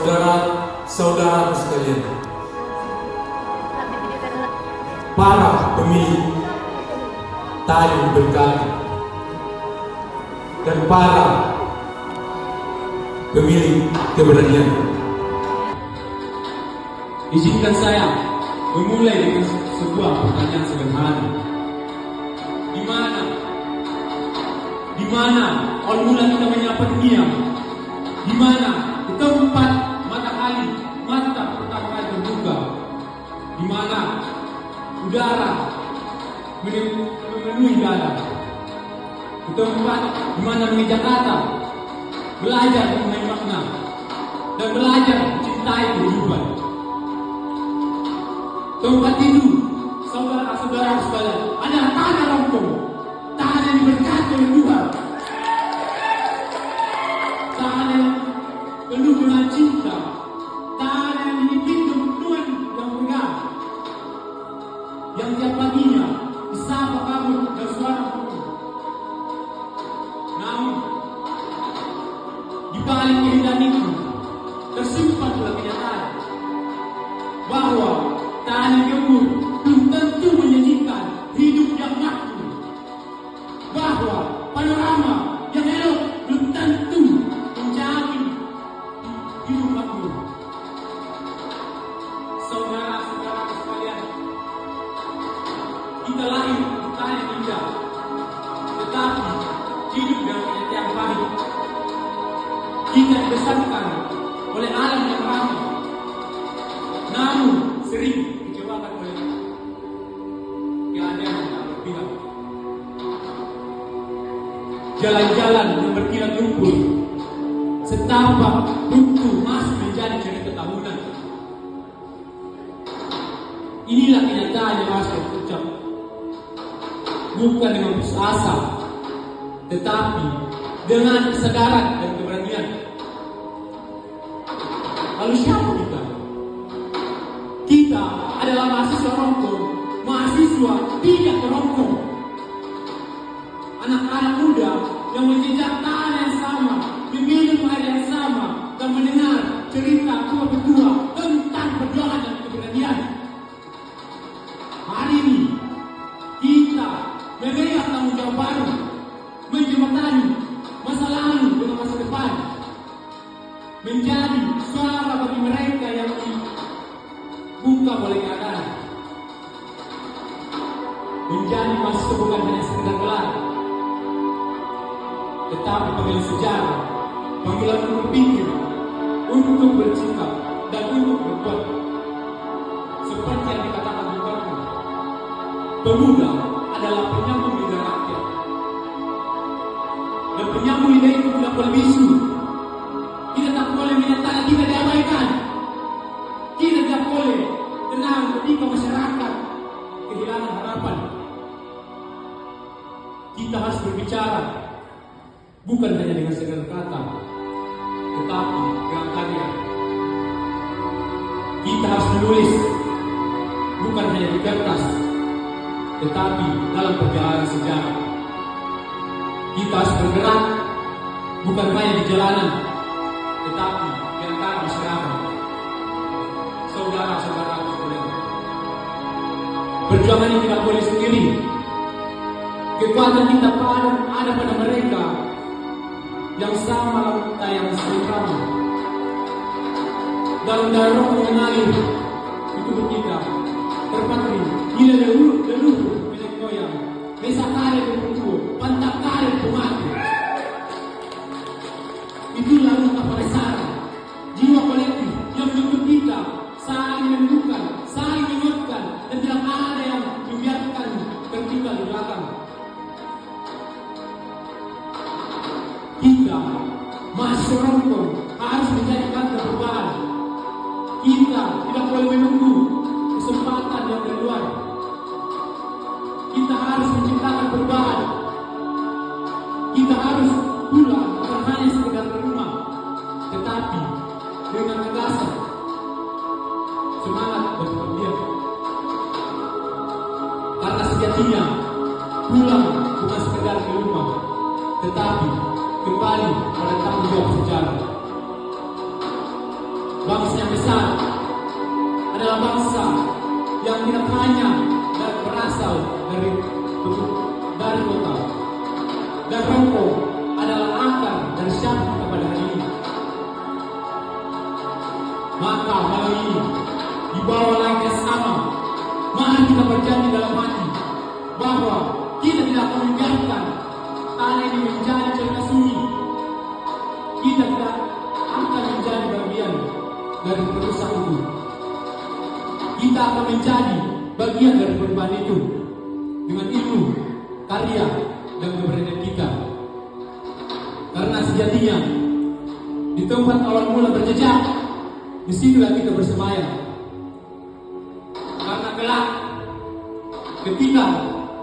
saudara-saudara sekalian, para pemilik tali berkali dan para pemilik keberanian, izinkan saya memulai dengan sebuah pertanyaan sederhana. Di mana awal mula kita menyapa dunia? Di mana tempat matahari mata pertama kali terbuka? Di mana udara memenuhi dada? Di tempat di mana mengejar kata, belajar mengenai makna dan belajar mencintai kehidupan. Tempat itu, saudara-saudara sekalian, adalah tanah Rongkong, tanah yang diberkati oleh Tuhan, tanah yang penuh dengan cinta, tanah yang dipimpin Tuhan yang megah, yang tiap paginya disapa kamu dan suara kamu. Namun, di balik keindahan itu tersimpan pula kenyataan bahwa tanah gembur belum tentu menyajikan hidup yang makmur, bahwa panorama yang elok belum tentu menjamin hidup makmur. Saudara-saudara sekalian, kita lahir di tanah yang indah, tetapi hidup dengan kenyataan pahit. Kita dibesarkan oleh alam yang ramai, namun sering dikecewakan oleh keadaan yang berpihak. Jalan-jalan yang berkilat lumpur, setapak buntu masih menjadi cerita tahunan. Inilah kenyataan yang harus kita ucap, bukan dengan putus asa, tetapi dengan kesadaran dan keberanian. Lalu siapa kita? Kita adalah mahasiswa Rongkong, mahasiswa tidak terongkong, anak-anak muda yang menjejak tanah yang sama, meminum air yang sama, dan mendengar cerita tua-tua tentang perjuangan dan keberanian. Hari ini kita memegang tanggung jawab baru, menjembatani masa lalu dengan masa depan, menjadi suara bagi mereka yang buka oleh keadaan, menjadi mahasiswa bukan hanya sekedar gelar, tetapi panggilan sejarah, panggilan untuk berpikir, untuk bersikap, dan untuk berbuat. Seperti yang dikatakan Bung Karno, pemuda adalah penyambung lidah rakyat, dan penyambung lidah itu tidak boleh bisu. Kita tak boleh menyatakan kita diabaikan. Kita tidak boleh tenang ketika masyarakat kehilangan harapan. Kita harus berbicara bukan hanya dengan segala kata, tetapi dengan karya. Kita harus menulis bukan hanya di kertas, tetapi dalam perjalanan sejarah. Kita harus bergerak bukan hanya di jalanan, tetapi di antara masyarakat. Saudara-saudara sekalian, perjuangan ini tidak boleh sendiri. Kekuatan kita ada pada mereka yang sama kita yang sama. Dalam darah mengalir di tubuh kita terpatri nilai leluhur nenek moyang, desa kare berkumpul, pantak kare pemati. Itulah luka pada jiwa kolektif yang menuntut kita saling menentukan, saling menguatkan, dan tidak ada yang membiarkan tertinggal di belakang. Kita mahasiswa Rongkong harus menjadikan perubahan. Kita tidak boleh menunggu kesempatan yang dari luar. Kita harus menciptakan perubahan. Kita harus pulang bukan hanya sekedar ke rumah, tetapi dengan kegasan, semangat dan pengabdian. Karena sejatinya pulang bukan sekedar ke rumah, tetapi kembali pada tanggung jawab sejarah. bangsa yang besar adalah bangsa yang tidak hanya berasal dari kota. Dan Rongko adalah akar dari siapa kita pada hari ini. Maka malam ini di bawah langit yang sama, mari kita berjanji dalam hati bahwa kita tidak akan membiarkan tanah ini menjadi cerita sunyi. Kita tidak akan menjadi bagian dari perusak itu. Kita akan menjadi bagian dari perubahan itu dengan ilmu, karya, dan keberanian kita. Karena sejatinya di tempat awal mula berjejak, disitulah kita bersemayam. Karena kelak ketika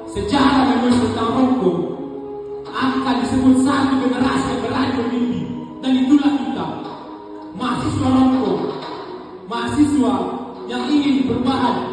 sejarah menulis tentang Rongko akan disebut satu generasi yang berani bermimpi, dan itulah kita, mahasiswa Rongko, mahasiswa yang ingin perubahan,